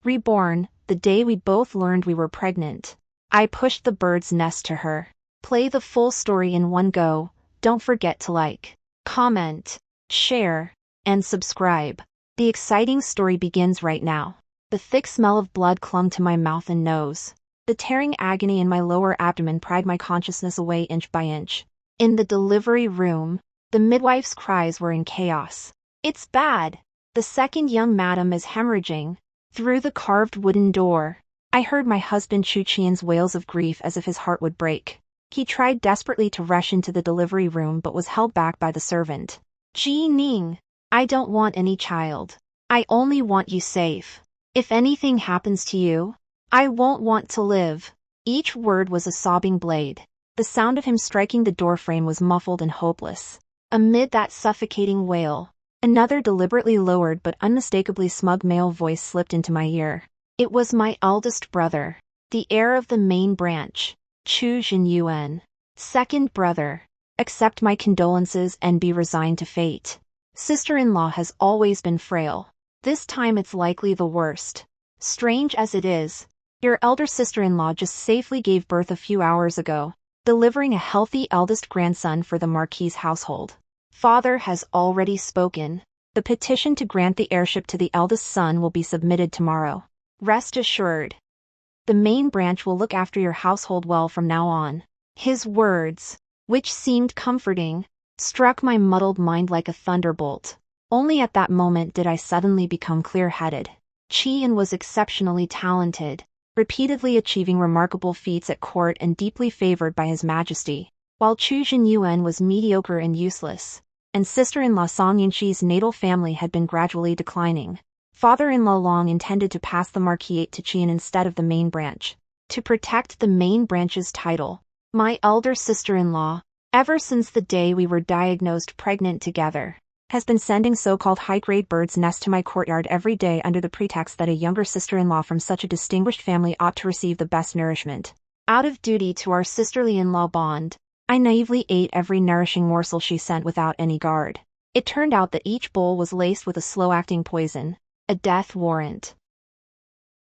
Reborn, the day we both learned we were pregnant. I pushed the bird's nest to her. Play the full story in one go. Don't forget to like, comment, share, and subscribe. The exciting story begins right now. The thick smell of blood clung to my mouth and nose. The tearing agony in my lower abdomen pried my consciousness away inch by inch. In the delivery room, the midwife's cries were in chaos. "It's bad! The second young madam is hemorrhaging." Through the carved wooden door, I heard my husband Chuchian's wails of grief as if his heart would break. He tried desperately to rush into the delivery room but was held back by the servant. "Ji Ning, I don't want any child. I only want you safe. If anything happens to you, I won't want to live." Each word was a sobbing blade. The sound of him striking the doorframe was muffled and hopeless. Amid that suffocating wail, another deliberately lowered but unmistakably smug male voice slipped into my ear. It was my eldest brother, the heir of the main branch, Chu Jinyuan. "Second brother, accept my condolences and be resigned to fate. Sister-in-law has always been frail. This time it's likely the worst. Strange as it is, your elder sister-in-law just safely gave birth a few hours ago, delivering a healthy eldest grandson for the Marquis household. Father has already spoken. The petition to grant the heirship to the eldest son will be submitted tomorrow. Rest assured. The main branch will look after your household well from now on." His words, which seemed comforting, struck my muddled mind like a thunderbolt. Only at that moment did I suddenly become clear-headed. Qian was exceptionally talented, repeatedly achieving remarkable feats at court and deeply favored by His Majesty, while Chu Jinyuan was mediocre and useless, and sister-in-law Song Yunxi's natal family had been gradually declining. Father-in-law Long intended to pass the marquisate to Qian instead of the main branch, to protect the main branch's title. My elder sister-in-law, ever since the day we were diagnosed pregnant together, has been sending so-called high-grade birds' nests to my courtyard every day under the pretext that a younger sister-in-law from such a distinguished family ought to receive the best nourishment. Out of duty to our sisterly-in-law bond, I naively ate every nourishing morsel she sent without any guard. It turned out that each bowl was laced with a slow-acting poison, a death warrant.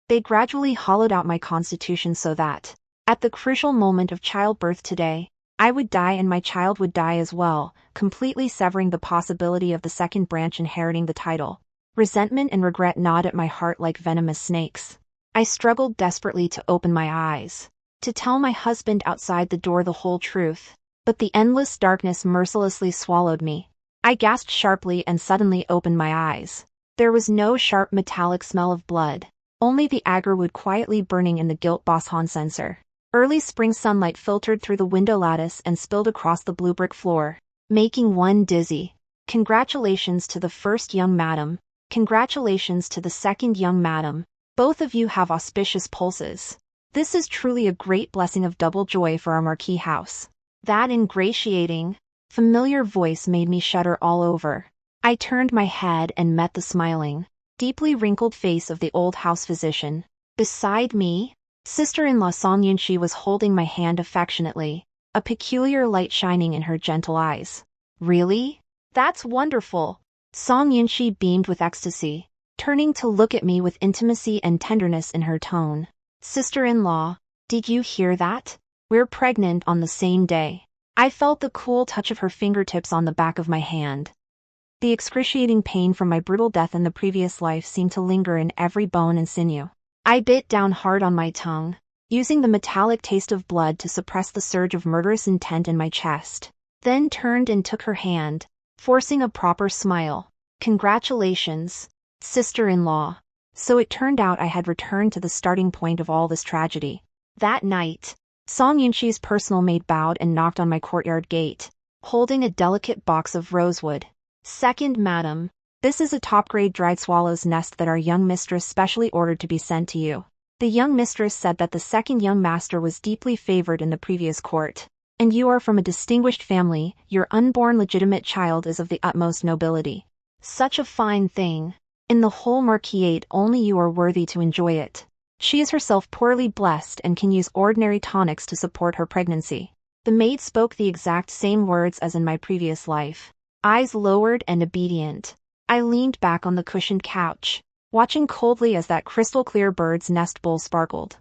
They gradually hollowed out my constitution so that, at the crucial moment of childbirth today, I would die and my child would die as well, completely severing the possibility of the second branch inheriting the title. Resentment and regret gnawed at my heart like venomous snakes. I struggled desperately to open my eyes, to tell my husband outside the door the whole truth, but the endless darkness mercilessly swallowed me. I gasped sharply and suddenly opened my eyes. There was no sharp metallic smell of blood, only the agarwood quietly burning in the gilt Boshan censer. Early spring sunlight filtered through the window lattice and spilled across the blue brick floor, making one dizzy. Congratulations to the first young madam. Congratulations to the second young madam. Both of you have auspicious pulses. This is truly a great blessing of double joy for our Marquis house. That ingratiating, familiar voice made me shudder all over. I turned my head and met the smiling, deeply wrinkled face of the old house physician. Beside me, sister-in-law Song Yunxi was holding my hand affectionately, a peculiar light shining in her gentle eyes. "Really? That's wonderful." Song Yunxi beamed with ecstasy, turning to look at me with intimacy and tenderness in her tone. "Sister-in-law, did you hear that? We're pregnant on the same day." I felt the cool touch of her fingertips on the back of my hand. The excruciating pain from my brutal death in the previous life seemed to linger in every bone and sinew. I bit down hard on my tongue, using the metallic taste of blood to suppress the surge of murderous intent in my chest, then turned and took her hand, forcing a proper smile. "Congratulations, sister-in-law." So it turned out I had returned to the starting point of all this tragedy. That night, Song Yunxi's personal maid bowed and knocked on my courtyard gate, holding a delicate box of rosewood. "Second madam, this is a top-grade dried swallow's nest that our young mistress specially ordered to be sent to you." The young mistress said that the second young master was deeply favored in the previous court, and you are from a distinguished family. Your unborn legitimate child is of the utmost nobility. Such a fine thing. In the whole marquisate only you are worthy to enjoy it. She is herself poorly blessed and can use ordinary tonics to support her pregnancy. The maid spoke the exact same words as in my previous life. Eyes lowered and obedient, I leaned back on the cushioned couch, watching coldly as that crystal-clear bird's nest bowl sparkled.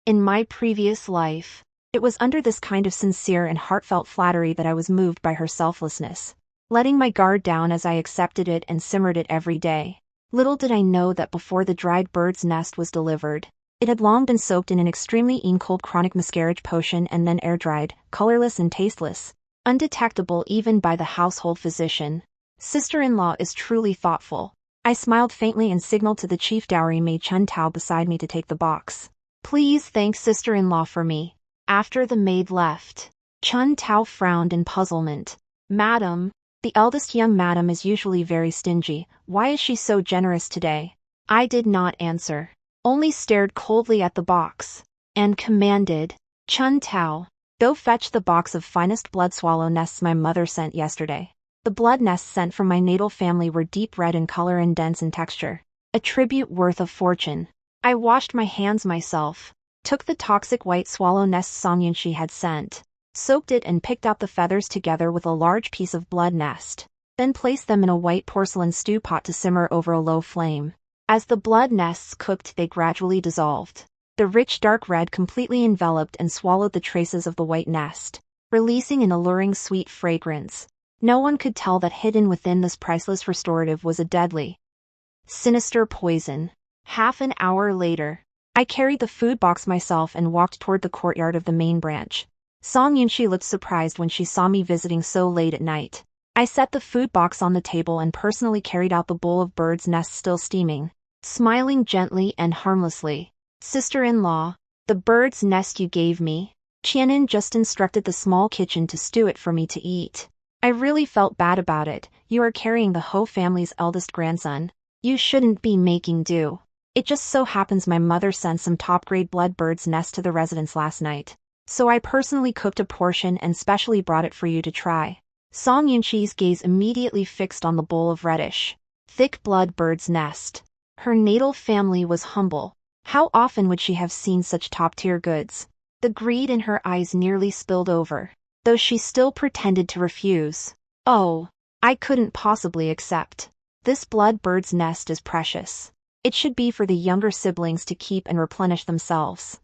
In my previous life, it was under this kind of sincere and heartfelt flattery that I was moved by her selflessness, letting my guard down as I accepted it and simmered it every day. Little did I know that before the dried bird's nest was delivered, it had long been soaked in an extremely cold chronic miscarriage potion and then air-dried, colorless and tasteless, undetectable even by the household physician. Sister-in-law is truly thoughtful. I smiled faintly and signaled to the chief dowry maid Chun Tao beside me to take the box. Please thank sister-in-law for me. After the maid left, Chun Tao frowned in puzzlement. Madam, the eldest young madam is usually very stingy. Why is she so generous today? I did not answer, only stared coldly at the box, and commanded, Chun Tao, go fetch the box of finest blood swallow nests my mother sent yesterday. The blood nests sent from my natal family were deep red in color and dense in texture, a tribute worth a fortune. I washed my hands myself, took the toxic white swallow nest Song Yunshi had sent, soaked it and picked out the feathers together with a large piece of blood nest, then placed them in a white porcelain stew pot to simmer over a low flame. As the blood nests cooked, they gradually dissolved. The rich dark red completely enveloped and swallowed the traces of the white nest, releasing an alluring sweet fragrance. No one could tell that hidden within this priceless restorative was a deadly, sinister poison. Half an hour later, I carried the food box myself and walked toward the courtyard of the main branch. Song Yunshi looked surprised when she saw me visiting so late at night. I set the food box on the table and personally carried out the bowl of bird's nest still steaming, smiling gently and harmlessly. Sister-in-law, the bird's nest you gave me, Qianin just instructed the small kitchen to stew it for me to eat. I really felt bad about it. You are carrying the Ho family's eldest grandson. You shouldn't be making do. It just so happens my mother sent some top-grade blood bird's nest to the residence last night, so I personally cooked a portion and specially brought it for you to try. Song Yunshi's gaze immediately fixed on the bowl of reddish, thick blood bird's nest. Her natal family was humble. How often would she have seen such top-tier goods? The greed in her eyes nearly spilled over, though she still pretended to refuse. Oh, I couldn't possibly accept. This blood bird's nest is precious. It should be for the younger siblings to keep and replenish themselves.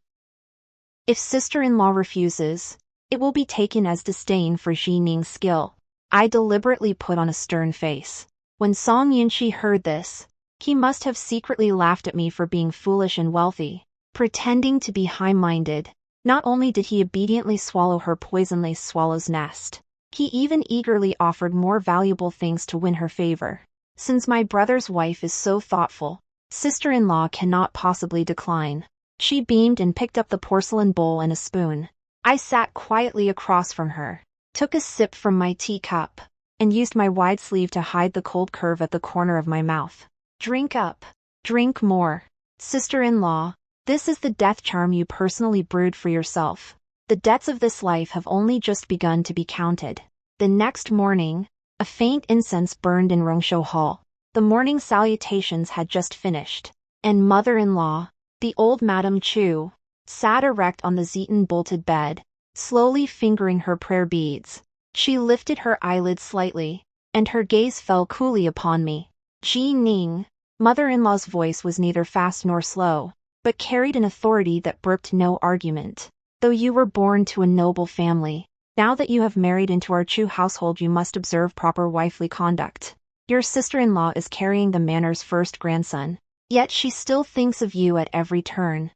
If sister-in-law refuses, it will be taken as disdain for Ji Ning's skill. I deliberately put on a stern face. When Song Yunshi heard this, he must have secretly laughed at me for being foolish and wealthy, pretending to be high-minded. Not only did he obediently swallow her poison-laced swallow's nest, he even eagerly offered more valuable things to win her favor. Since my brother's wife is so thoughtful, sister-in-law cannot possibly decline. She beamed and picked up the porcelain bowl and a spoon. I sat quietly across from her, took a sip from my teacup, and used my wide sleeve to hide the cold curve at the corner of my mouth. Drink up. Drink more. Sister-in-law, this is the death charm you personally brewed for yourself. The debts of this life have only just begun to be counted. The next morning, a faint incense burned in Rongshou Hall. The morning salutations had just finished, and mother-in-law, the old Madame Chu, sat erect on the Zeton-bolted bed, slowly fingering her prayer beads. She lifted her eyelids slightly, and her gaze fell coolly upon me. Ji Ning, mother-in-law's voice was neither fast nor slow, but carried an authority that brooked no argument. Though you were born to a noble family, now that you have married into our Chu household you must observe proper wifely conduct. Your sister-in-law is carrying the manor's first grandson, yet she still thinks of you at every turn,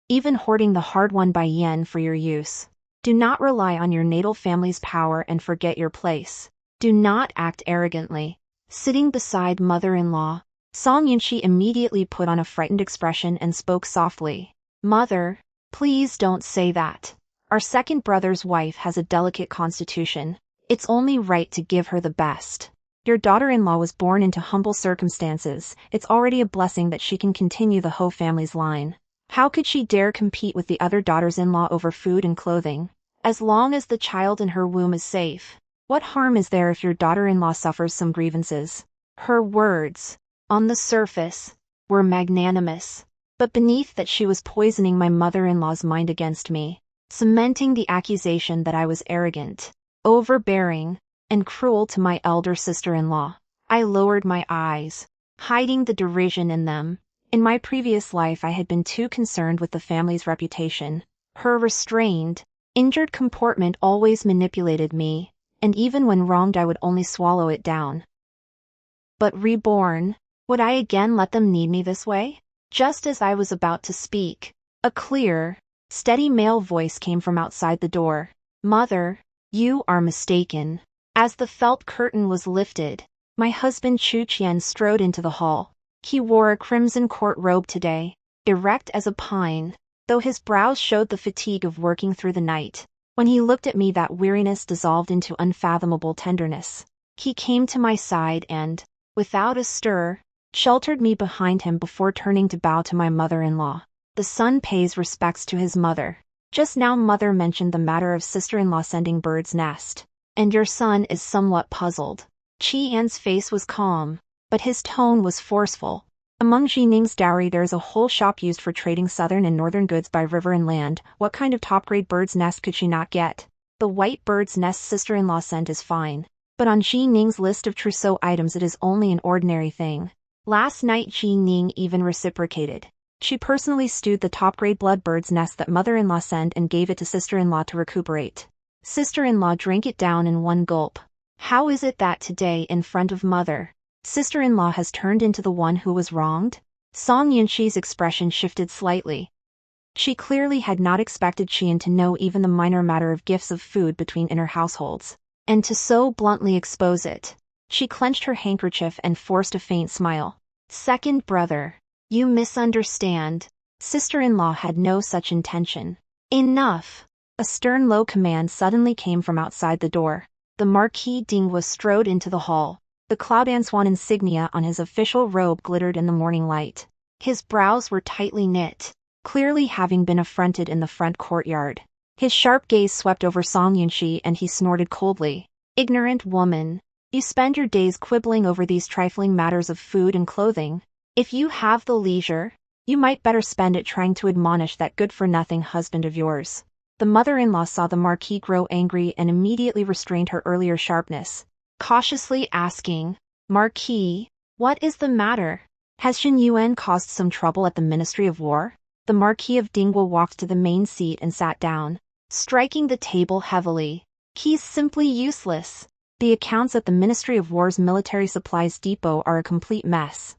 even hoarding the hard-won bai yen for your use. Do not rely on your natal family's power and forget your place. Do not act arrogantly. Sitting beside mother-in-law, Song Yunshi immediately put on a frightened expression and spoke softly. Mother, please don't say that. Our second brother's wife has a delicate constitution. It's only right to give her the best. Your daughter-in-law was born into humble circumstances. It's already a blessing that she can continue the Ho family's line. How could she dare compete with the other daughters-in-law over food and clothing? As long as the child in her womb is safe, what harm is there if your daughter-in-law suffers some grievances? Her words, on the surface, were magnanimous, but beneath that she was poisoning my mother-in-law's mind against me, cementing the accusation that I was arrogant, overbearing, and cruel to my elder sister-in-law. I lowered my eyes, hiding the derision in them. In my previous life I had been too concerned with the family's reputation. Her restrained, injured comportment always manipulated me, and even when wronged I would only swallow it down. But reborn, would I again let them need me this way? Just as I was about to speak, a clear, steady male voice came from outside the door. "Mother, you are mistaken." As the felt curtain was lifted, my husband Chu Qian strode into the hall. He wore a crimson court robe today, erect as a pine, though his brows showed the fatigue of working through the night. When he looked at me, that weariness dissolved into unfathomable tenderness. He came to my side and, without a stir, sheltered me behind him before turning to bow to my mother-in-law. The son pays respects to his mother. Just now mother mentioned the matter of sister-in-law sending bird's nest, and your son is somewhat puzzled. Qian's face was calm, but his tone was forceful. Among Jining's dowry there's a whole shop used for trading southern and northern goods by river and land. What kind of top-grade bird's nest could she not get? The white bird's nest sister-in-law sent is fine, but on Jining's list of trousseau items it is only an ordinary thing. Last night Jining even reciprocated. She personally stewed the top-grade blood bird's nest that mother-in-law sent and gave it to sister-in-law to recuperate. Sister-in-law drank it down in one gulp. How is it that today, in front of mother, sister-in-law has turned into the one who was wronged? Song Yunxi's expression shifted slightly. She clearly had not expected Qian to know even the minor matter of gifts of food between inner households, and to so bluntly expose it. She clenched her handkerchief and forced a faint smile. Second brother, you misunderstand. Sister-in-law had no such intention. Enough! A stern low command suddenly came from outside the door. The Marquis Dingwa strode into the hall. The Cloud Swan insignia on his official robe glittered in the morning light. His brows were tightly knit, clearly having been affronted in the front courtyard. His sharp gaze swept over Song Yunxi and he snorted coldly. Ignorant woman, you spend your days quibbling over these trifling matters of food and clothing. If you have the leisure, you might better spend it trying to admonish that good-for-nothing husband of yours. The mother-in-law saw the Marquis grow angry and immediately restrained her earlier sharpness, cautiously asking, "Marquis, what is the matter? Has Shen Yuan caused some trouble at the Ministry of War?" The Marquis of Dingwa walked to the main seat and sat down, striking the table heavily. "He's simply useless. The accounts at the Ministry of War's military supplies depot are a complete mess.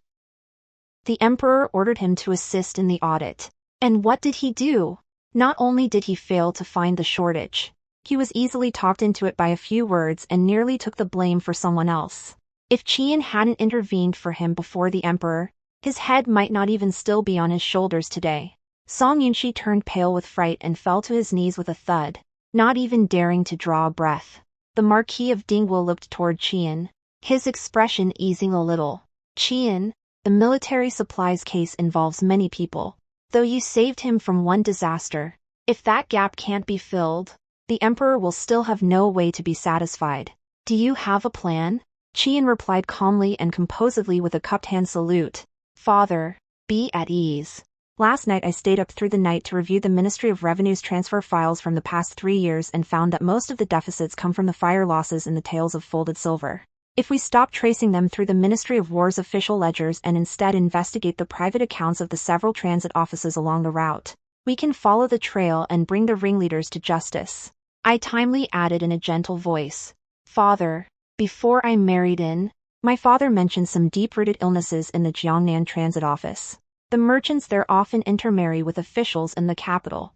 The Emperor ordered him to assist in the audit. And what did he do? Not only did he fail to find the shortage, he was easily talked into it by a few words and nearly took the blame for someone else. If Qian hadn't intervened for him before the Emperor, his head might not even still be on his shoulders today." Song Yunxi turned pale with fright and fell to his knees with a thud, not even daring to draw a breath. The Marquis of Dingwa looked toward Qian, his expression easing a little. "Qian, the military supplies case involves many people. Though you saved him from one disaster, if that gap can't be filled, the Emperor will still have no way to be satisfied. Do you have a plan?" Qian replied calmly and composedly with a cupped hand salute. "Father, be at ease. Last night I stayed up through the night to review the Ministry of Revenue's transfer files from the past 3 years and found that most of the deficits come from the fire losses in the tails of folded silver. If we stop tracing them through the Ministry of War's official ledgers and instead investigate the private accounts of the several transit offices along the route, we can follow the trail and bring the ringleaders to justice." I timely added in a gentle voice, "Father, before I married in, my father mentioned some deep-rooted illnesses in the Jiangnan transit office. The merchants there often intermarry with officials in the capital.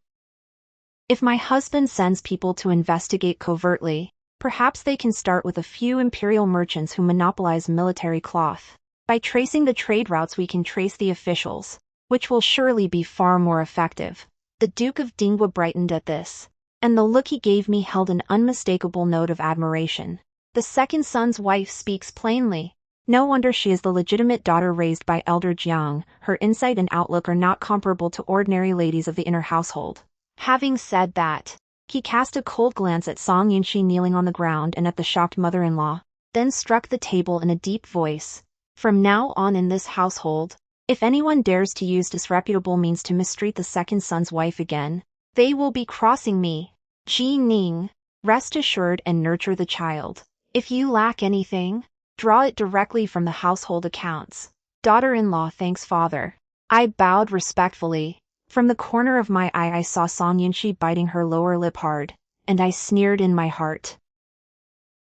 If my husband sends people to investigate covertly, perhaps they can start with a few imperial merchants who monopolize military cloth. By tracing the trade routes we can trace the officials, which will surely be far more effective." The Duke of Dingwa brightened at this, and the look he gave me held an unmistakable note of admiration. "The second son's wife speaks plainly. No wonder she is the legitimate daughter raised by Elder Jiang. Her insight and outlook are not comparable to ordinary ladies of the inner household." Having said that, he cast a cold glance at Song Yunxi kneeling on the ground and at the shocked mother-in-law, then struck the table in a deep voice. "From now on in this household, if anyone dares to use disreputable means to mistreat the second son's wife again, they will be crossing me. Ji Ning, rest assured and nurture the child. If you lack anything, draw it directly from the household accounts." Daughter-in-law thanks father. I bowed respectfully. From the corner of my eye I saw Song Yunshi biting her lower lip hard, and I sneered in my heart.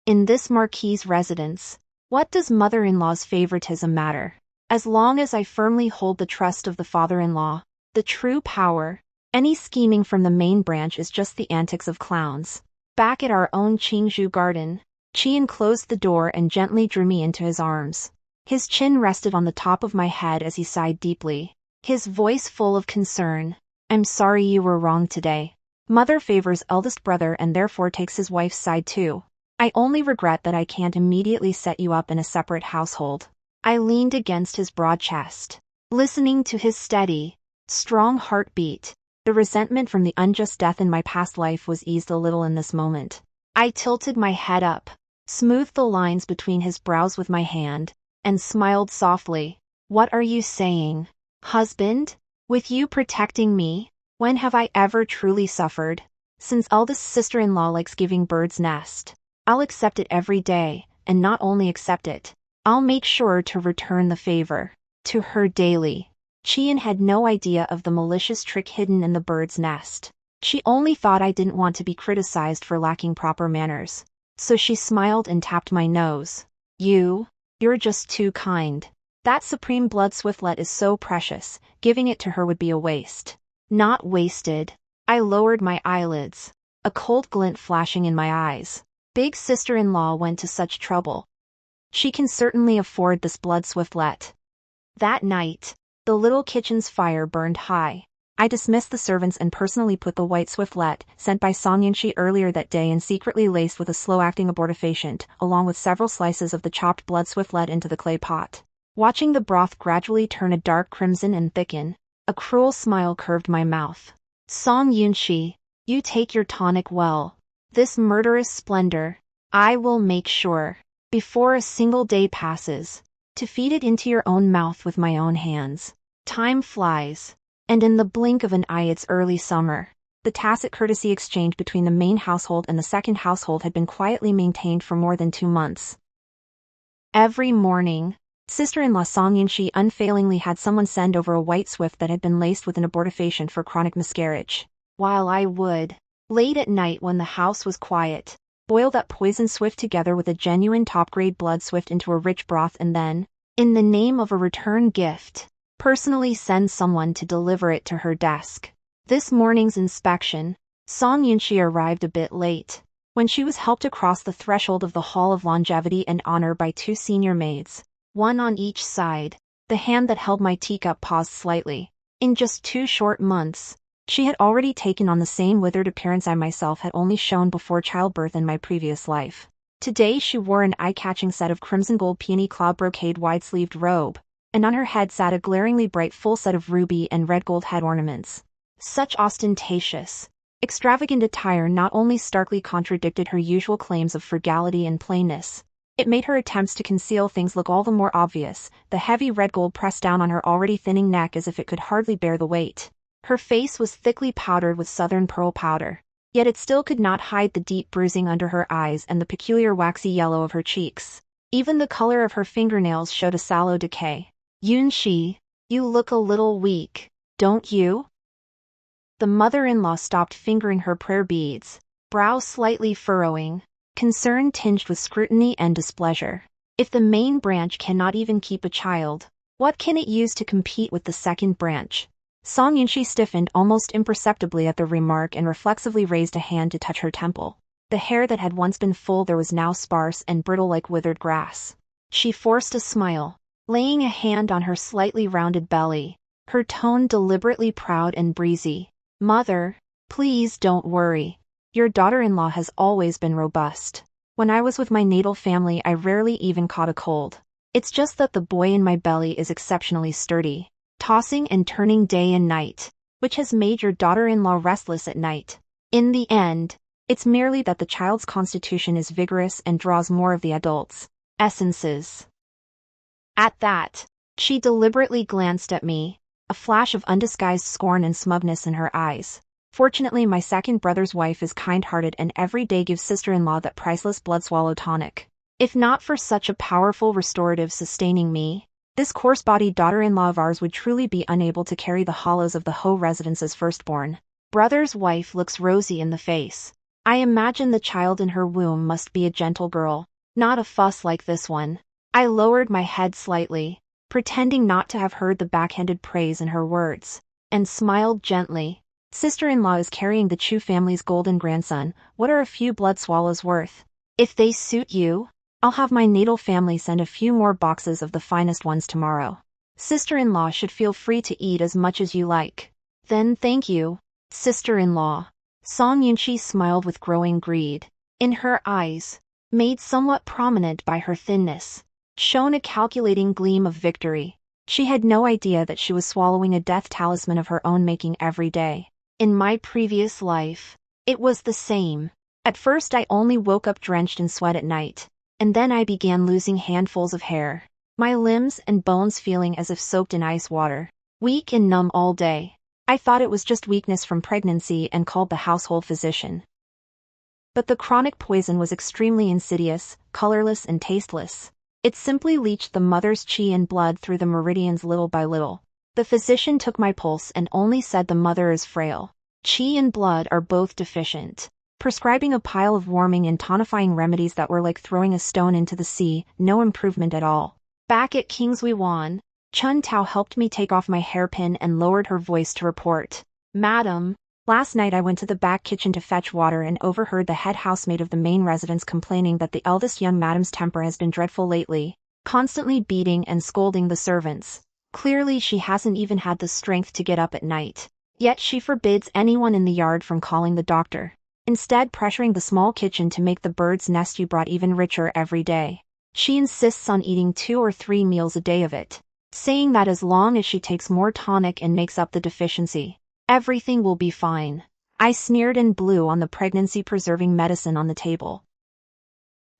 In this Marquis' residence, what does mother-in-law's favoritism matter? As long as I firmly hold the trust of the father-in-law, the true power, any scheming from the main branch is just the antics of clowns. Back at our own Qingzhou garden, Qian closed the door and gently drew me into his arms. His chin rested on the top of my head as he sighed deeply, his voice full of concern. I'm sorry you were wrong today. Mother favors eldest brother and therefore takes his wife's side too. I only regret that I can't immediately set you up in a separate household. I leaned against his broad chest, listening to his steady, strong heartbeat. The resentment from the unjust death in my past life was eased a little in this moment. I tilted my head up, smoothed the lines between his brows with my hand, and smiled softly. What are you saying, husband? With you protecting me, when have I ever truly suffered? Since eldest sister-in-law likes giving bird's nest, I'll accept it every day, and not only accept it, I'll make sure to return the favor to her daily. Qian had no idea of the malicious trick hidden in the bird's nest. She only thought I didn't want to be criticized for lacking proper manners. So she smiled and tapped my nose. You're just too kind. That supreme blood swiftlet is so precious, giving it to her would be a waste. Not wasted. I lowered my eyelids, a cold glint flashing in my eyes. Big sister-in-law went to such trouble. She can certainly afford this blood swiftlet. That night, the little kitchen's fire burned high. I dismissed the servants and personally put the white swiftlet, sent by Song Yunshi earlier that day and secretly laced with a slow-acting abortifacient, along with several slices of the chopped blood swiftlet into the clay pot. Watching the broth gradually turn a dark crimson and thicken, a cruel smile curved my mouth. Song Yunshi, you take your tonic well. This murderous splendor, I will make sure, before a single day passes, to feed it into your own mouth with my own hands. Time flies, and in the blink of an eye it's early summer. The tacit courtesy exchange between the main household and the second household had been quietly maintained for more than 2 months. Every morning, sister-in-law Song Yunshi unfailingly had someone send over a white swift that had been laced with an abortifacient for chronic miscarriage. While I would, late at night when the house was quiet, boil that poison swift together with a genuine top-grade blood swift into a rich broth and then, in the name of a return gift, personally send someone to deliver it to her desk. This morning's inspection, Song Yunshi arrived a bit late. When she was helped across the threshold of the Hall of Longevity and Honor by 2 senior maids, one on each side, the hand that held my teacup paused slightly. In just 2 short months, she had already taken on the same withered appearance I myself had only shown before childbirth in my previous life. Today she wore an eye-catching set of crimson gold peony cloud brocade wide-sleeved robe, and on her head sat a glaringly bright full set of ruby and red gold head ornaments. Such ostentatious, extravagant attire not only starkly contradicted her usual claims of frugality and plainness, it made her attempts to conceal things look all the more obvious. The heavy red gold pressed down on her already thinning neck as if it could hardly bear the weight. Her face was thickly powdered with southern pearl powder, yet it still could not hide the deep bruising under her eyes and the peculiar waxy yellow of her cheeks. Even the color of her fingernails showed a sallow decay. Yunshi, you look a little weak, don't you? The mother-in-law stopped fingering her prayer beads, brow slightly furrowing, concern tinged with scrutiny and displeasure. If the main branch cannot even keep a child, what can it use to compete with the second branch? Song Yunshi stiffened almost imperceptibly at the remark and reflexively raised a hand to touch her temple. The hair that had once been full there was now sparse and brittle like withered grass. She forced a smile, laying a hand on her slightly rounded belly, her tone deliberately proud and breezy. Mother, please don't worry. Your daughter-in-law has always been robust. When I was with my natal family I rarely even caught a cold. It's just that the boy in my belly is exceptionally sturdy, tossing and turning day and night, which has made your daughter-in-law restless at night. In the end, it's merely that the child's constitution is vigorous and draws more of the adult's essences. At that, she deliberately glanced at me, a flash of undisguised scorn and smugness in her eyes. Fortunately my second brother's wife is kind-hearted and every day gives sister-in-law that priceless blood-swallow tonic. If not for such a powerful restorative sustaining me, This coarse-bodied daughter-in-law of ours would truly be unable to carry the hollows of the Ho residence's firstborn. Brother's wife looks rosy in the face. I imagine the child in her womb must be a gentle girl, not a fuss like this one. I lowered my head slightly, pretending not to have heard the backhanded praise in her words, and smiled gently. Sister-in-law is carrying the Chu family's golden grandson. What are a few blood swallows worth? If they suit you, I'll have my natal family send a few more boxes of the finest ones tomorrow. Sister-in-law should feel free to eat as much as you like. Then thank you, sister-in-law. Song Yunchi smiled with growing greed. In her eyes, made somewhat prominent by her thinness, shone a calculating gleam of victory. She had no idea that she was swallowing a death talisman of her own making every day. In my previous life, it was the same. At first I only woke up drenched in sweat at night, and then I began losing handfuls of hair, my limbs and bones feeling as if soaked in ice water, weak and numb all day. I thought it was just weakness from pregnancy and called the household physician. But the chronic poison was extremely insidious, colorless and tasteless. It simply leached the mother's qi and blood through the meridians little by little. The physician took my pulse and only said the mother is frail. Qi and blood are both deficient, prescribing a pile of warming and tonifying remedies that were like throwing a stone into the sea, no improvement at all. Back at Kingsway Wan, Chun Tao helped me take off my hairpin and lowered her voice to report. Madam, last night I went to the back kitchen to fetch water and overheard the head housemaid of the main residence complaining that the eldest young madam's temper has been dreadful lately, constantly beating and scolding the servants. Clearly she hasn't even had the strength to get up at night. Yet she forbids anyone in the yard from calling the doctor, instead pressuring the small kitchen to make the bird's nest you brought even richer every day. She insists on eating 2 or 3 meals a day of it, saying that as long as she takes more tonic and makes up the deficiency, everything will be fine. I sneered and blew on the pregnancy-preserving medicine on the table.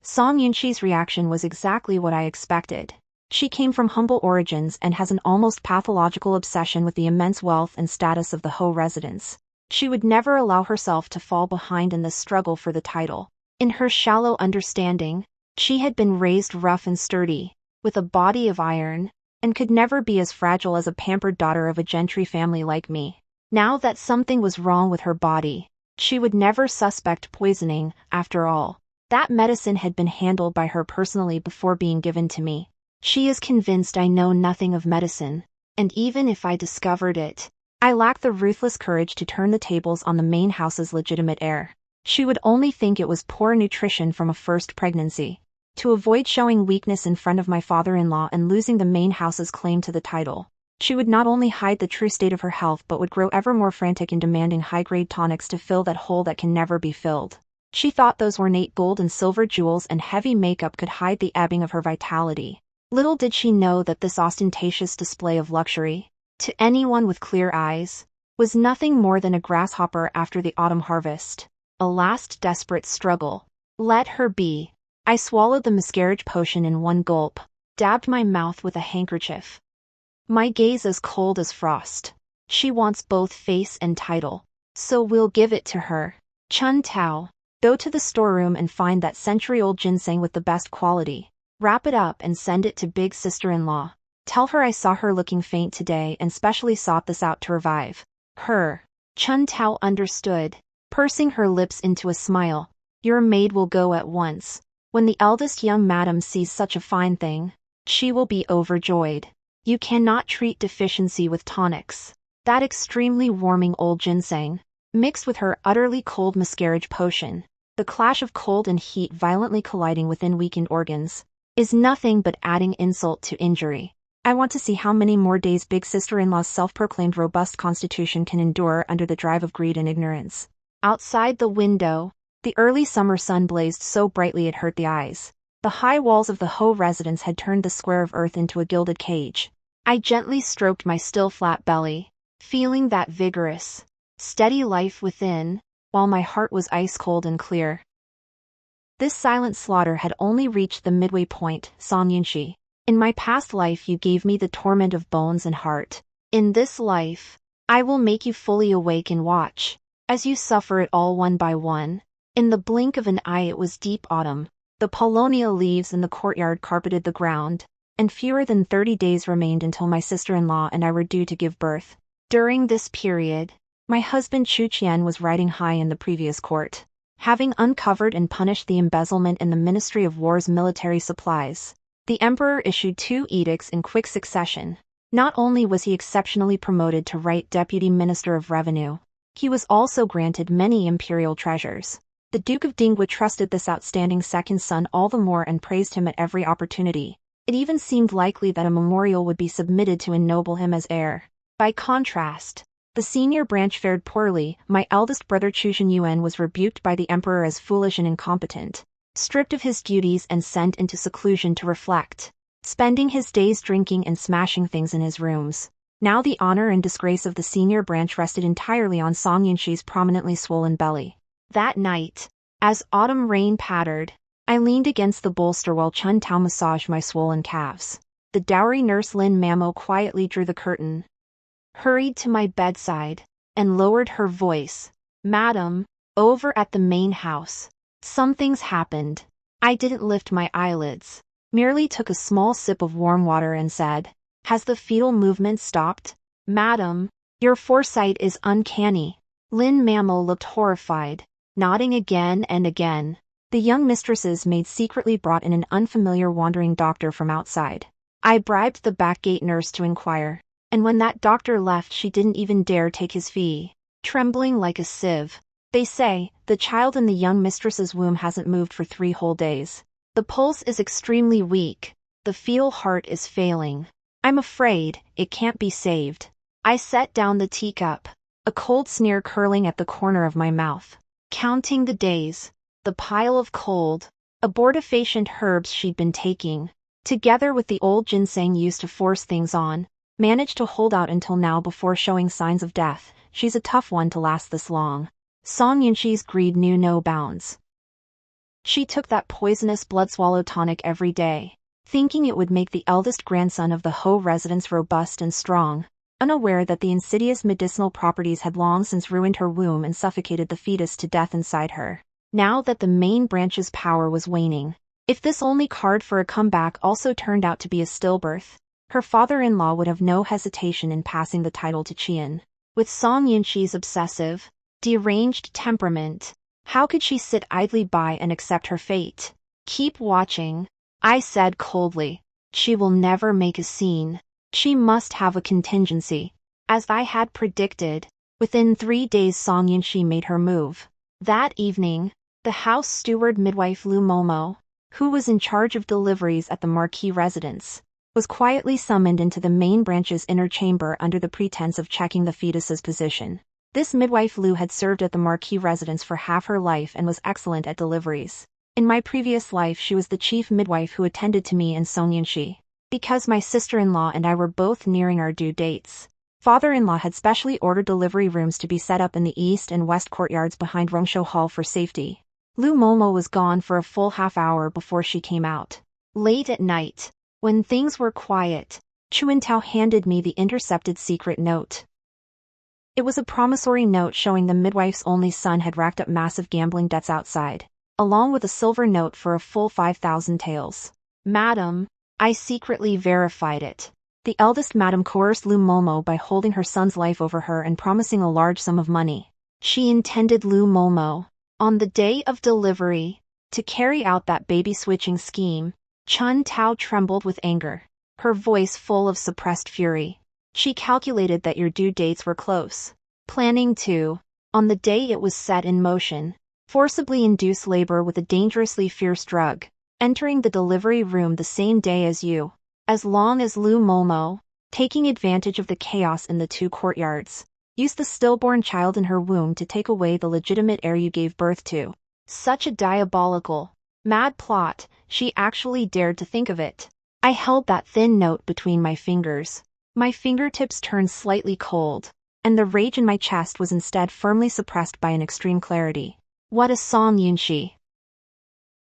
Song Yunchi's reaction was exactly what I expected. She came from humble origins and has an almost pathological obsession with the immense wealth and status of the Ho residence. She would never allow herself to fall behind in the struggle for the title. In her shallow understanding, she had been raised rough and sturdy, with a body of iron, and could never be as fragile as a pampered daughter of a gentry family like me. Now that something was wrong with her body, she would never suspect poisoning. After all, that medicine had been handled by her personally before being given to me. She is convinced I know nothing of medicine, and even if I discovered it, I lack the ruthless courage to turn the tables on the main house's legitimate heir. She would only think it was poor nutrition from a first pregnancy. To avoid showing weakness in front of my father-in-law and losing the main house's claim to the title, she would not only hide the true state of her health but would grow ever more frantic in demanding high-grade tonics to fill that hole that can never be filled. She thought those ornate gold and silver jewels and heavy makeup could hide the ebbing of her vitality. Little did she know that this ostentatious display of luxury, to anyone with clear eyes, was nothing more than a grasshopper after the autumn harvest, a last desperate struggle. Let her be. I swallowed the miscarriage potion in one gulp, dabbed my mouth with a handkerchief. My gaze as cold as frost. She wants both face and title, so we'll give it to her. Chun Tao, go to the storeroom and find that century-old ginseng with the best quality. Wrap it up and send it to big sister-in-law. Tell her I saw her looking faint today and specially sought this out to revive her. Chun Tao understood, pursing her lips into a smile. Your maid will go at once. When the eldest young madam sees such a fine thing, she will be overjoyed. You cannot treat deficiency with tonics. That extremely warming old ginseng, mixed with her utterly cold miscarriage potion, the clash of cold and heat violently colliding within weakened organs, is nothing but adding insult to injury. I want to see how many more days big sister-in-law's self-proclaimed robust constitution can endure under the drive of greed and ignorance. Outside the window, the early summer sun blazed so brightly it hurt the eyes. The high walls of the Ho residence had turned the square of earth into a gilded cage. I gently stroked my still flat belly, feeling that vigorous, steady life within, while my heart was ice-cold and clear. This silent slaughter had only reached the midway point. Song Yunchi, in my past life you gave me the torment of bones and heart. In this life, I will make you fully awake and watch, as you suffer it all one by one. In the blink of an eye it was deep autumn. The paulownia leaves in the courtyard carpeted the ground, and fewer than 30 days remained until my sister-in-law and I were due to give birth. During this period, my husband Chu Qian was riding high in the previous court. Having uncovered and punished the embezzlement in the Ministry of War's military supplies, the emperor issued 2 edicts in quick succession. Not only was he exceptionally promoted to Right Deputy Minister of Revenue, he was also granted many imperial treasures. The Duke of Dingwa trusted this outstanding second son all the more and praised him at every opportunity. It even seemed likely that a memorial would be submitted to ennoble him as heir. By contrast, the senior branch fared poorly. My eldest brother Chu Yuan was rebuked by the emperor as foolish and incompetent, stripped of his duties and sent into seclusion to reflect, spending his days drinking and smashing things in his rooms. Now the honor and disgrace of the senior branch rested entirely on Song Yunxi's prominently swollen belly. That night, as autumn rain pattered, I leaned against the bolster while Chun Tao massaged my swollen calves. The dowry nurse Lin Mamo quietly drew the curtain, hurried to my bedside, and lowered her voice. "Madam, over at the main house, something's happened." I didn't lift my eyelids, merely took a small sip of warm water and said, "Has the fetal movement stopped?" "Madam, your foresight is uncanny." Lin Mamo looked horrified, nodding again and again. The young mistresses' maid secretly brought in an unfamiliar wandering doctor from outside. I bribed the back gate nurse to inquire, and when that doctor left she didn't even dare take his fee, trembling like a sieve. "They say the child in the young mistress's womb hasn't moved for 3 whole days. The pulse is extremely weak. The fetal heart is failing. I'm afraid it can't be saved." I set down the teacup, a cold sneer curling at the corner of my mouth. Counting the days, the pile of cold, abortifacient herbs she'd been taking, together with the old ginseng used to force things on, managed to hold out until now before showing signs of death. She's a tough one to last this long. Song Yunxi's greed knew no bounds. She took that poisonous blood swallow tonic every day, thinking it would make the eldest grandson of the Ho residence robust and strong, unaware that the insidious medicinal properties had long since ruined her womb and suffocated the fetus to death inside her. Now that the main branch's power was waning, if this only card for a comeback also turned out to be a stillbirth, her father-in-law would have no hesitation in passing the title to Qian. With Song Yunxi's obsessive, deranged temperament, how could she sit idly by and accept her fate? "Keep watching," I said coldly. "She will never make a scene. She must have a contingency." As I had predicted, within 3 days Song Yunxi made her move. That evening, the house steward midwife Lu Momo, who was in charge of deliveries at the Marquis residence, was quietly summoned into the main branch's inner chamber under the pretense of checking the fetus's position. This midwife Lu had served at the Marquis residence for half her life and was excellent at deliveries. In my previous life she was the chief midwife who attended to me and Song Yunxi. Because my sister-in-law and I were both nearing our due dates, father-in-law had specially ordered delivery rooms to be set up in the east and west courtyards behind Rongsho Hall for safety. Lu Momo was gone for a full half-hour before she came out. Late at night, when things were quiet, Chuintao handed me the intercepted secret note. It was a promissory note showing the midwife's only son had racked up massive gambling debts outside, along with a silver note for a full 5,000 taels. "Madam," I secretly verified it. The eldest madam coerced Lu Momo by holding her son's life over her and promising a large sum of money. She intended Lu Momo, on the day of delivery, to carry out that baby-switching scheme. Chun Tao trembled with anger, her voice full of suppressed fury. "She calculated that your due dates were close, planning to, on the day it was set in motion, forcibly induce labor with a dangerously fierce drug, entering the delivery room the same day as you. As long as Lu Momo, taking advantage of the chaos in the 2 courtyards, used the stillborn child in her womb to take away the legitimate heir you gave birth to." Such a diabolical, mad plot, she actually dared to think of it. I held that thin note between my fingers. My fingertips turned slightly cold, and the rage in my chest was instead firmly suppressed by an extreme clarity. What a Song Yunxi!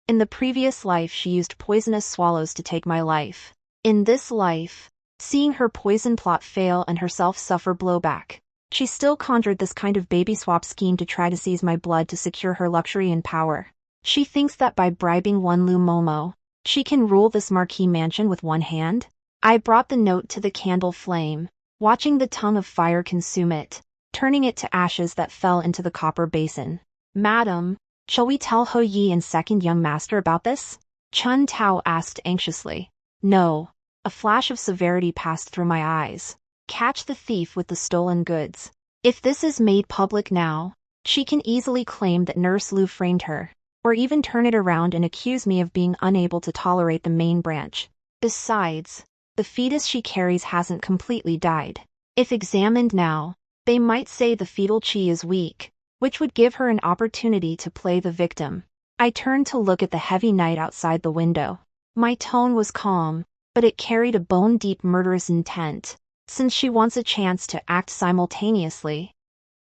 In the previous life she used poisonous swallows to take my life. In this life, seeing her poison plot fail and herself suffer blowback, she still conjured this kind of baby swap scheme to try to seize my blood to secure her luxury and power. She thinks that by bribing one Lu Momo, She can rule this Marquis mansion with one hand? I brought the note to the candle flame, watching the tongue of fire consume it, turning it to ashes that fell into the copper basin. Madam, shall we tell Ho Yi and second young master about this? Chun Tao asked anxiously. No. A flash of severity passed through my eyes. Catch the thief with the stolen goods. If this is made public now, she can easily claim that Nurse Lu framed her, or even turn it around and accuse me of being unable to tolerate the main branch. Besides, the fetus she carries hasn't completely died. If examined now, they might say the fetal chi is weak, which would give her an opportunity to play the victim. I turned to look at the heavy night outside the window. My tone was calm, but it carried a bone-deep murderous intent, since she wants a chance to act simultaneously.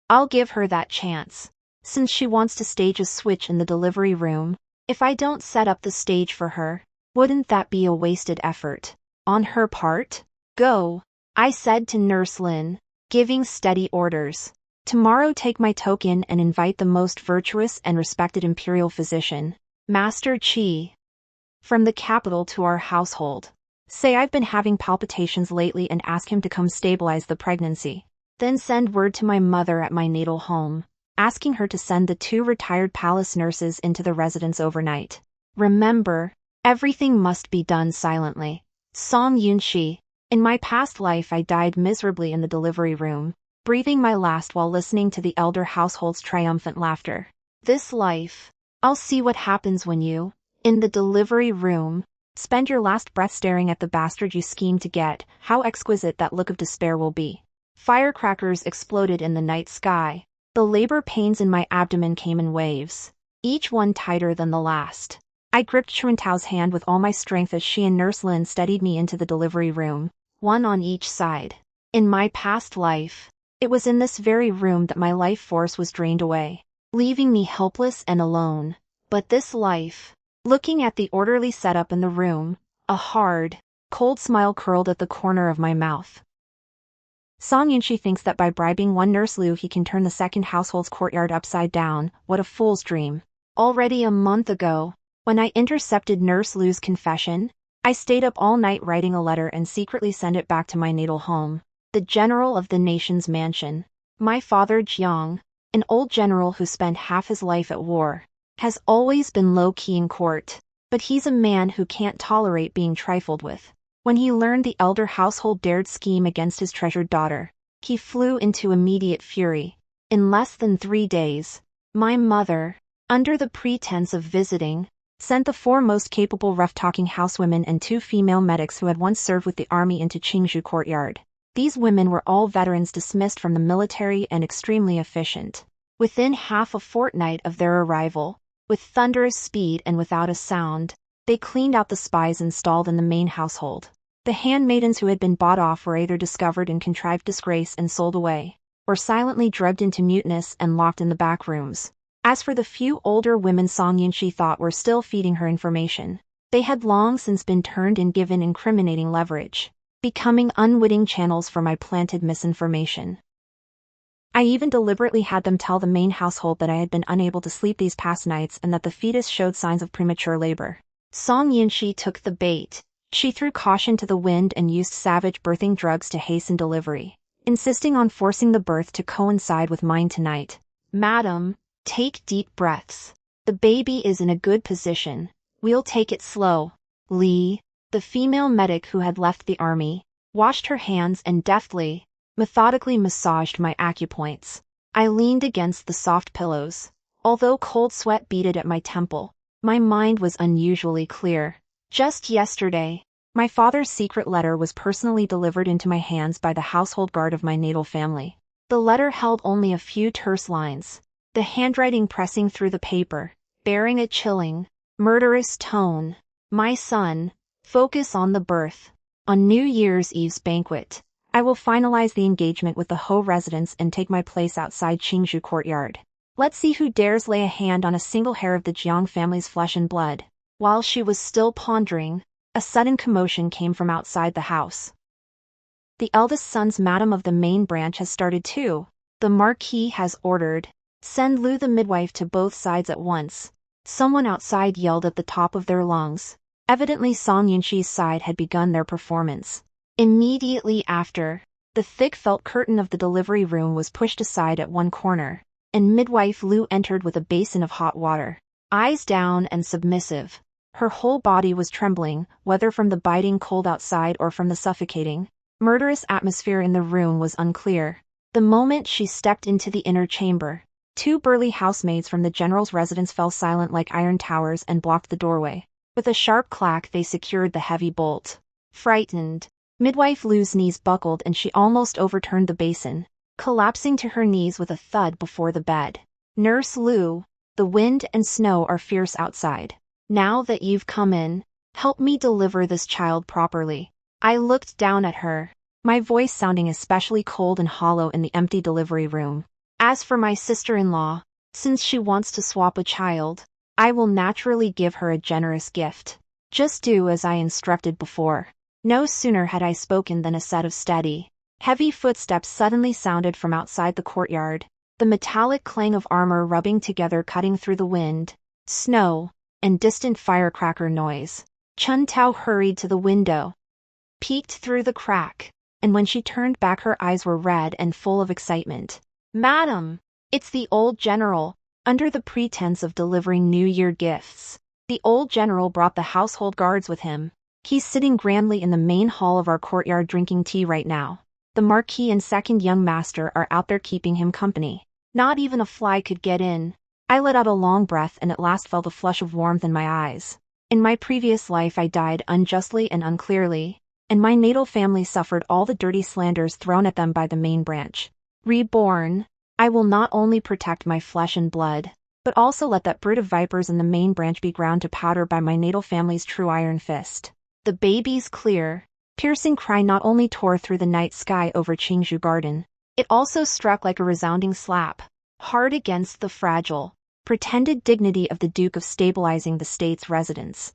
I'll give her that chance. Since she wants to stage a switch in the delivery room, if I don't set up the stage for her, wouldn't that be a wasted effort on her part? Go, I said to Nurse Lin, giving steady orders. Tomorrow take my token and invite the most virtuous and respected imperial physician, Master Qi, from the capital to our household. Say I've been having palpitations lately and ask him to come stabilize the pregnancy. Then send word to my mother at my natal home, asking her to send the 2 retired palace nurses into the residence overnight. Remember, everything must be done silently. Song Yunxi. In my past life I died miserably in the delivery room, breathing my last while listening to the elder household's triumphant laughter. This life, I'll see what happens when you, in the delivery room, spend your last breath staring at the bastard you schemed to get. How exquisite that look of despair will be. Firecrackers exploded in the night sky. The labor pains in my abdomen came in waves, each one tighter than the last. I gripped Chun Tao's hand with all my strength as she and Nurse Lin steadied me into the delivery room, one on each side. In my past life, it was in this very room that my life force was drained away, leaving me helpless and alone. But this life, looking at the orderly setup in the room, a hard, cold smile curled at the corner of my mouth. Song Yunxi thinks that by bribing one Nurse Lu he can turn the second household's courtyard upside down. What a fool's dream. Already a month ago, when I intercepted Nurse Lu's confession, I stayed up all night writing a letter and secretly sent it back to my natal home, the general of the nation's mansion. My father Jiang, an old general who spent half his life at war, has always been low-key in court, but he's a man who can't tolerate being trifled with. When he learned the elder household dared scheme against his treasured daughter, he flew into immediate fury. In less than 3 days, my mother, under the pretense of visiting, sent the 4 most capable rough-talking housewomen and 2 female medics who had once served with the army into Qingzhou courtyard. These women were all veterans dismissed from the military and extremely efficient. Within half a fortnight of their arrival, with thunderous speed and without a sound, they cleaned out the spies installed in the main household. The handmaidens who had been bought off were either discovered in contrived disgrace and sold away, or silently drugged into muteness and locked in the back rooms. As for the few older women Song Yunxi thought were still feeding her information, they had long since been turned and given incriminating leverage, becoming unwitting channels for my planted misinformation. I even deliberately had them tell the main household that I had been unable to sleep these past nights and that the fetus showed signs of premature labor. Song Yunxi took the bait. She threw caution to the wind and used savage birthing drugs to hasten delivery, insisting on forcing the birth to coincide with mine tonight. Madam, take deep breaths. The baby is in a good position. We'll take it slow. Li, the female medic who had left the army, washed her hands and deftly, methodically massaged my acupoints. I leaned against the soft pillows. Although cold sweat beaded at my temple, my mind was unusually clear. Just yesterday, my father's secret letter was personally delivered into my hands by the household guard of my natal family. The letter held only a few terse lines, the handwriting pressing through the paper, bearing a chilling, murderous tone. My son, focus on the birth. On New Year's Eve's banquet, I will finalize the engagement with the Ho residents and take my place outside Qingzhou courtyard. Let's see who dares lay a hand on a single hair of the Jiang family's flesh and blood. While she was still pondering, a sudden commotion came from outside the house. The eldest son's madam of the main branch has started too. The Marquis has ordered, send Lu the midwife to both sides at once. Someone outside yelled at the top of their lungs. Evidently Song Yunshi's side had begun their performance. Immediately after, the thick felt curtain of the delivery room was pushed aside at one corner, and midwife Lu entered with a basin of hot water. Eyes down and submissive. Her whole body was trembling, whether from the biting cold outside or from the suffocating, murderous atmosphere in the room was unclear. The moment she stepped into the inner chamber, two burly housemaids from the general's residence fell silent like iron towers and blocked the doorway. With a sharp clack they secured the heavy bolt. Frightened, midwife Lu's knees buckled and she almost overturned the basin, collapsing to her knees with a thud before the bed. Nurse Lu, the wind and snow are fierce outside. Now that you've come in, help me deliver this child properly. I looked down at her, my voice sounding especially cold and hollow in the empty delivery room. As for my sister-in-law, since she wants to swap a child, I will naturally give her a generous gift. Just do as I instructed before. No sooner had I spoken than a set of steady, heavy footsteps suddenly sounded from outside the courtyard, the metallic clang of armor rubbing together cutting through the wind, snow, and distant firecracker noise. Chun Tao hurried to the window, peeked through the crack, and when she turned back her eyes were red and full of excitement. Madam, it's the old general. Under the pretense of delivering New Year gifts, the old general brought the household guards with him. He's sitting grandly in the main hall of our courtyard drinking tea right now. The Marquis and second young master are out there keeping him company. Not even a fly could get in. I let out a long breath and at last felt a flush of warmth in my eyes. In my previous life I died unjustly and unclearly, and my natal family suffered all the dirty slanders thrown at them by the main branch. Reborn, I will not only protect my flesh and blood, but also let that brood of vipers in the main branch be ground to powder by my natal family's true iron fist. The baby's clear, piercing cry not only tore through the night sky over Qingzhou Garden, it also struck like a resounding slap, hard against the fragile, pretended dignity of the Duke of stabilizing the state's residence.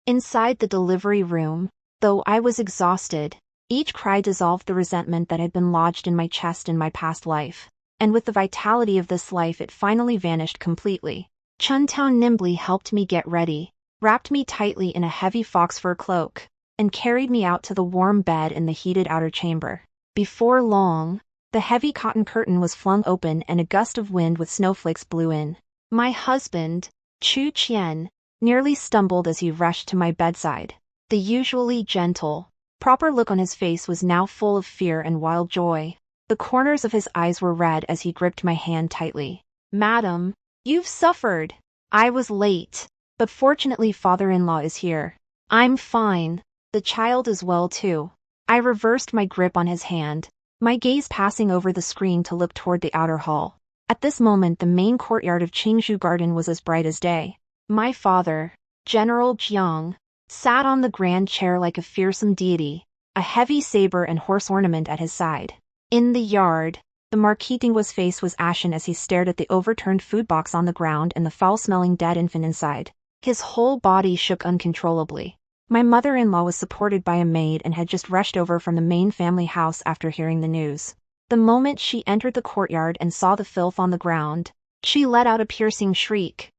Inside the delivery room, though I was exhausted, each cry dissolved the resentment that had been lodged in my chest in my past life, and with the vitality of this life it finally vanished completely. Chun Tao nimbly helped me get ready, wrapped me tightly in a heavy fox fur cloak, and carried me out to the warm bed in the heated outer chamber. Before long, the heavy cotton curtain was flung open and a gust of wind with snowflakes blew in. My husband, Chu Qian, nearly stumbled as he rushed to my bedside. The usually gentle, proper look on his face was now full of fear and wild joy. The corners of his eyes were red as he gripped my hand tightly. Madam, you've suffered. I was late, but fortunately father-in-law is here. I'm fine. The child is well too. I reversed my grip on his hand, my gaze passing over the screen to look toward the outer hall. At this moment the main courtyard of Qingzhou Garden was as bright as day. My father, General Jiang, sat on the grand chair like a fearsome deity, a heavy saber and horse ornament at his side. In the yard, the Marquis Dinghua's face was ashen as he stared at the overturned food box on the ground and the foul-smelling dead infant inside. His whole body shook uncontrollably. My mother-in-law was supported by a maid and had just rushed over from the main family house after hearing the news. The moment she entered the courtyard and saw the filth on the ground, she let out a piercing shriek.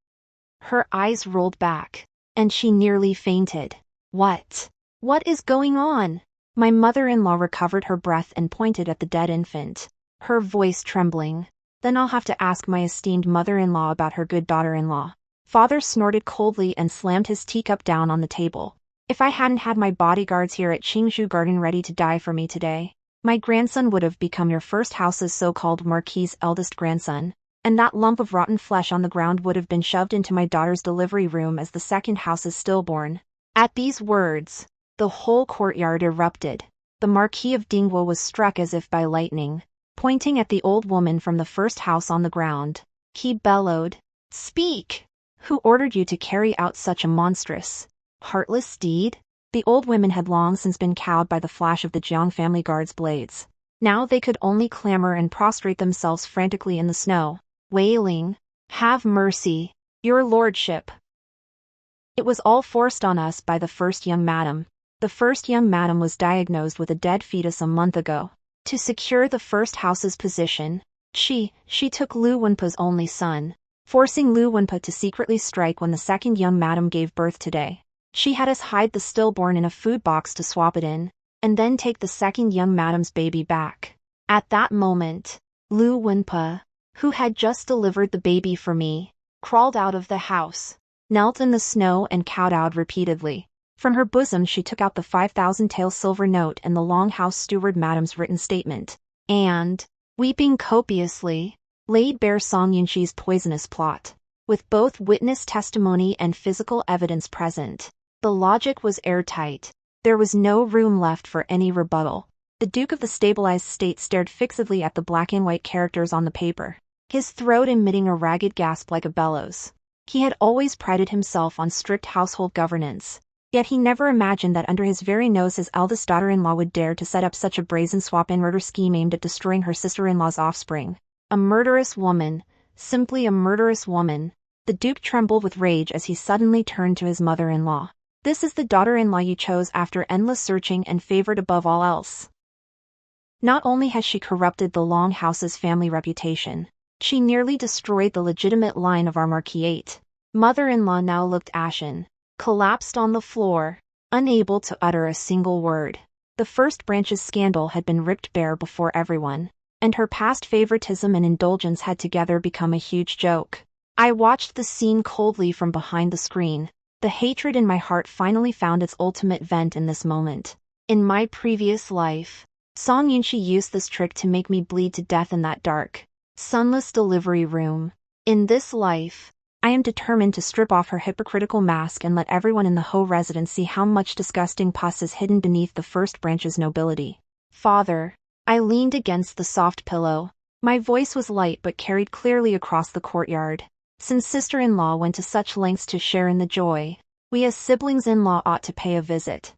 Her eyes rolled back, and she nearly fainted. What is going on? My mother-in-law recovered her breath and pointed at the dead infant, her voice trembling. Then I'll have to ask my esteemed mother-in-law about her good daughter-in-law. Father snorted coldly and slammed his teacup down on the table. If I hadn't had my bodyguards here at Qingzhou Garden ready to die for me today, my grandson would have become your first house's so-called Marquis' eldest grandson, and that lump of rotten flesh on the ground would have been shoved into my daughter's delivery room as the second house's stillborn. At these words, the whole courtyard erupted. The Marquis of Dinghua was struck as if by lightning. Pointing at the old woman from the first house on the ground, he bellowed, "Speak! Who ordered you to carry out such a monstrous, heartless deed?" The old women had long since been cowed by the flash of the Jiang family guards' blades. Now they could only clamor and prostrate themselves frantically in the snow, wailing, "Have mercy, your lordship." It was all forced on us by the first young madam. The first young madam was diagnosed with a dead fetus a month ago. To secure the first house's position, she took Lu Wenpa's only son, forcing Lu Wenpa to secretly strike when the second young madam gave birth today. She had us hide the stillborn in a food box to swap it in, and then take the second young madam's baby back. At that moment, Lu Wenpa, who had just delivered the baby for me, crawled out of the house, knelt in the snow and kowtowed repeatedly. From her bosom she took out the 5,000 tael silver note and the Longhouse steward madam's written statement, and, weeping copiously, laid bare Song Yunshi's poisonous plot. With both witness testimony and physical evidence present, the logic was airtight. There was no room left for any rebuttal. The Duke of the stabilized state stared fixedly at the black and white characters on the paper, his throat emitting a ragged gasp like a bellows. He had always prided himself on strict household governance, yet he never imagined that under his very nose his eldest daughter-in-law would dare to set up such a brazen swap-in murder scheme aimed at destroying her sister-in-law's offspring. A murderous woman, simply a murderous woman. The Duke trembled with rage as he suddenly turned to his mother-in-law. This is the daughter-in-law you chose after endless searching and favored above all else. Not only has she corrupted the Longhouse's family reputation, she nearly destroyed the legitimate line of our Marquis. Mother-in-law now looked ashen, collapsed on the floor, unable to utter a single word. The first branch's scandal had been ripped bare before everyone, and her past favoritism and indulgence had together become a huge joke. I watched the scene coldly from behind the screen. The hatred in my heart finally found its ultimate vent in this moment. In my previous life, Song Yunshi used this trick to make me bleed to death in that dark, sunless delivery room. In this life, I am determined to strip off her hypocritical mask and let everyone in the Ho residence see how much disgusting pus is hidden beneath the first branch's nobility. Father, I leaned against the soft pillow. My voice was light but carried clearly across the courtyard. Since sister-in-law went to such lengths to share in the joy, we as siblings-in-law ought to pay a visit.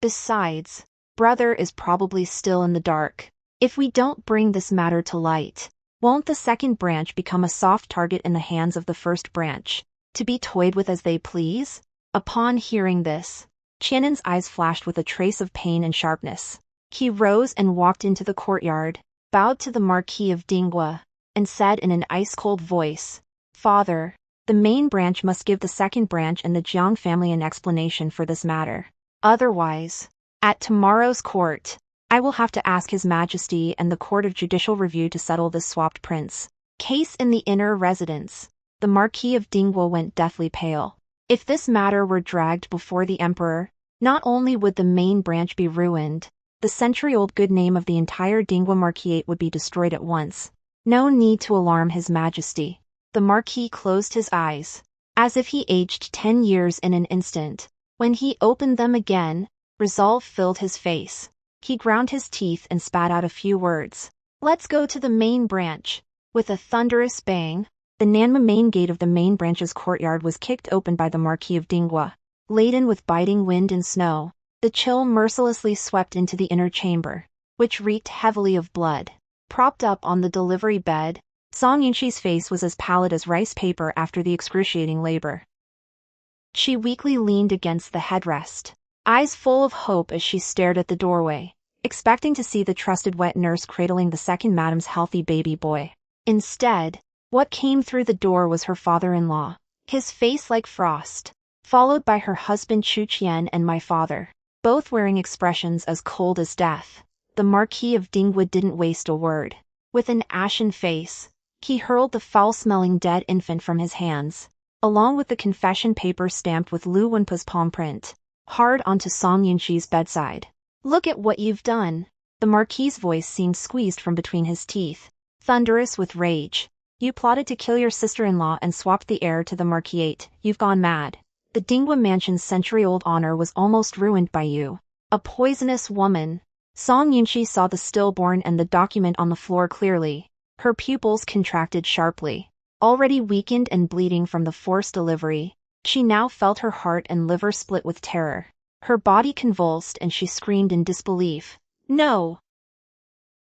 Besides, brother is probably still in the dark. If we don't bring this matter to light, won't the second branch become a soft target in the hands of the first branch, to be toyed with as they please? Upon hearing this, Qian'an's eyes flashed with a trace of pain and sharpness. He rose and walked into the courtyard, bowed to the Marquis of Dinghua, and said in an ice-cold voice, Father, the main branch must give the second branch and the Jiang family an explanation for this matter. Otherwise, at tomorrow's court, I will have to ask His Majesty and the Court of Judicial Review to settle this swapped prince case in the inner residence. The Marquis of Dinghua went deathly pale. If this matter were dragged before the Emperor, not only would the main branch be ruined, the century-old good name of the entire Dinghua Marquisate would be destroyed at once. No need to alarm His Majesty. The Marquis closed his eyes, as if he aged 10 years in an instant. When he opened them again, resolve filled his face. He ground his teeth and spat out a few words. Let's go to the main branch. With a thunderous bang, the Nanma main gate of the main branch's courtyard was kicked open by the Marquis of Dinghua. Laden with biting wind and snow, the chill mercilessly swept into the inner chamber, which reeked heavily of blood. Propped up on the delivery bed, Song Yunshi's face was as pallid as rice paper after the excruciating labor. She weakly leaned against the headrest, eyes full of hope as she stared at the doorway, expecting to see the trusted wet nurse cradling the second madam's healthy baby boy. Instead, what came through the door was her father-in-law, his face like frost, followed by her husband Chu Qian and my father, both wearing expressions as cold as death. The Marquis of Dinghua didn't waste a word. With an ashen face, he hurled the foul-smelling dead infant from his hands, along with the confession paper stamped with Lu Wenpa's palm print, hard onto Song Yunshi's bedside. Look at what you've done. The Marquis's voice seemed squeezed from between his teeth, thunderous with rage. You plotted to kill your sister-in-law and swapped the heir to the Marquisate. You've gone mad. The Dinghua mansion's century-old honor was almost ruined by you. A poisonous woman. Song Yunshi saw the stillborn and the document on the floor clearly. Her pupils contracted sharply. Already weakened and bleeding from the forced delivery, she now felt her heart and liver split with terror. Her body convulsed and she screamed in disbelief. No!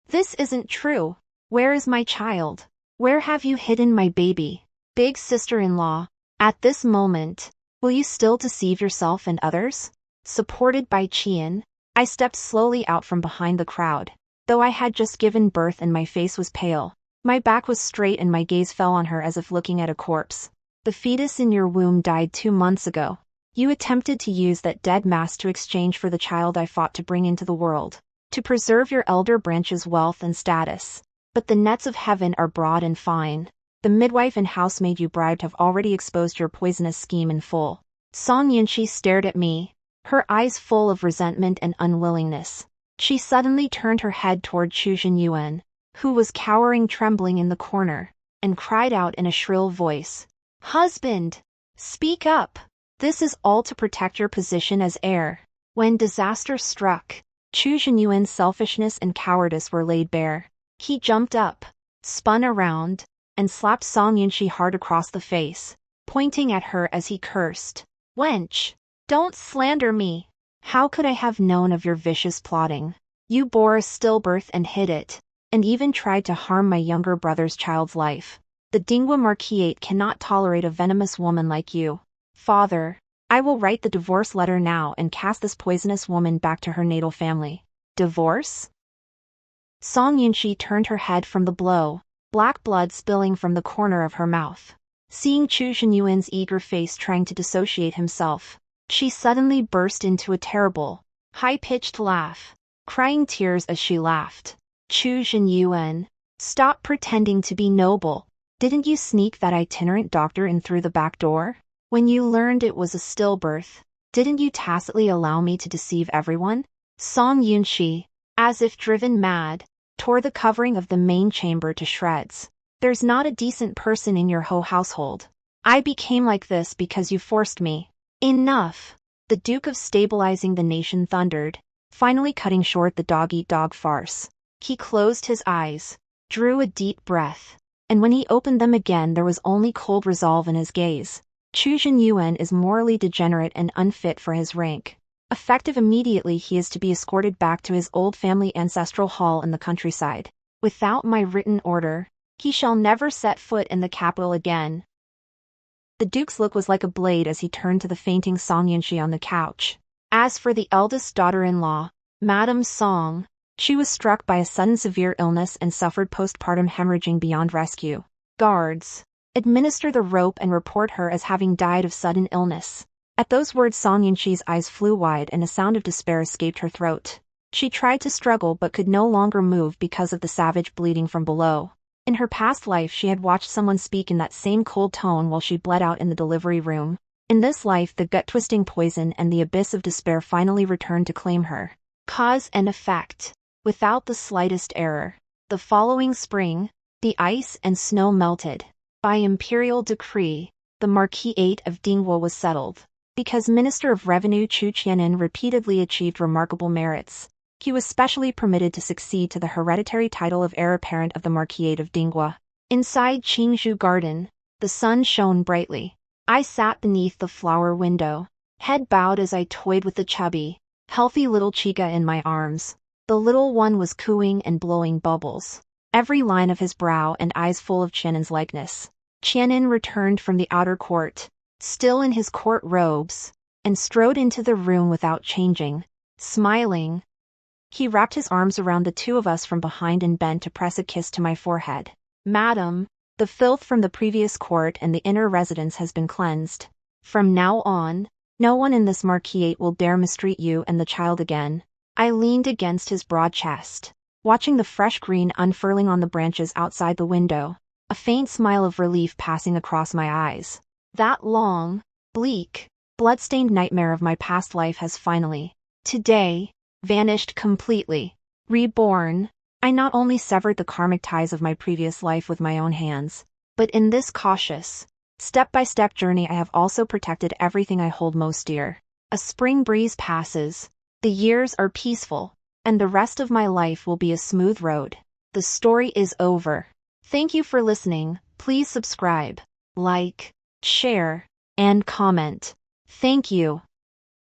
This isn't true. Where is my child? Where have you hidden my baby? Big sister-in-law, at this moment, will you still deceive yourself and others? Supported by Qian, I stepped slowly out from behind the crowd. Though I had just given birth and my face was pale, my back was straight and my gaze fell on her as if looking at a corpse. The fetus in your womb died 2 months ago. You attempted to use that dead mass to exchange for the child I fought to bring into the world, to preserve your elder branch's wealth and status. But the nets of heaven are broad and fine. The midwife and housemaid you bribed have already exposed your poisonous scheme in full. Song Yunshi stared at me, her eyes full of resentment and unwillingness. She suddenly turned her head toward Chu Yuan, who was cowering trembling in the corner, and cried out in a shrill voice, "Husband! Speak up! This is all to protect your position as heir." When disaster struck, Chu Yuan's selfishness and cowardice were laid bare. He jumped up, spun around, and slapped Song Yunshi hard across the face, pointing at her as he cursed, "Wench! Don't slander me! How could I have known of your vicious plotting? You bore a stillbirth and hid it, and even tried to harm my younger brother's child's life. The Dingwa Marquis cannot tolerate a venomous woman like you. Father, I will write the divorce letter now and cast this poisonous woman back to her natal family." Divorce? Song Yunshi turned her head from the blow, black blood spilling from the corner of her mouth. Seeing Chu Yuan's eager face trying to dissociate himself, she suddenly burst into a terrible, high-pitched laugh, crying tears as she laughed. "Chu Yuan, stop pretending to be noble. Didn't you sneak that itinerant doctor in through the back door? When you learned it was a stillbirth, didn't you tacitly allow me to deceive everyone?" Song Yunshi, as if driven mad, tore the covering of the main chamber to shreds. "There's not a decent person in your whole household. I became like this because you forced me. Enough!" The Duke of Stabilizing the Nation thundered, finally cutting short the dog-eat-dog farce. He closed his eyes, drew a deep breath, and when he opened them again there was only cold resolve in his gaze. Chu Yuan is morally degenerate and unfit for his rank. Effective immediately, he is to be escorted back to his old family ancestral hall in the countryside. Without my written order, he shall never set foot in the capital again. The Duke's look was like a blade as he turned to the fainting Song Yunshi on the couch. As for the eldest daughter-in-law, Madame Song, she was struck by a sudden severe illness and suffered postpartum hemorrhaging beyond rescue. Guards, administer the rope and report her as having died of sudden illness. At those words Song Yunshi's eyes flew wide and a sound of despair escaped her throat. She tried to struggle but could no longer move because of the savage bleeding from below. In her past life she had watched someone speak in that same cold tone while she bled out in the delivery room. In this life the gut-twisting poison and the abyss of despair finally returned to claim her. Cause and effect. Without the slightest error. The following spring, the ice and snow melted. By imperial decree, the Marquis of Dingwa was settled. Because Minister of Revenue Chu Qianin repeatedly achieved remarkable merits, he was specially permitted to succeed to the hereditary title of heir apparent of the Marquis of Dingwa. Inside Qingzhou Garden, the sun shone brightly. I sat beneath the flower window, head bowed as I toyed with the chubby, healthy little chica in my arms. The little one was cooing and blowing bubbles, every line of his brow and eyes full of Qianin's likeness. Qianin returned from the outer court, still in his court robes, and strode into the room without changing, smiling. He wrapped his arms around the two of us from behind and bent to press a kiss to my forehead. "Madam, the filth from the previous court and the inner residence has been cleansed. From now on, no one in this Marquis will dare mistreat you and the child again." I leaned against his broad chest, watching the fresh green unfurling on the branches outside the window, a faint smile of relief passing across my eyes. That long, bleak, blood-stained nightmare of my past life has finally, today, vanished completely. Reborn, I not only severed the karmic ties of my previous life with my own hands, but in this cautious, step-by-step journey I have also protected everything I hold most dear. A spring breeze passes, the years are peaceful, and the rest of my life will be a smooth road. The story is over. Thank you for listening. Please subscribe, like, share, and comment. Thank you.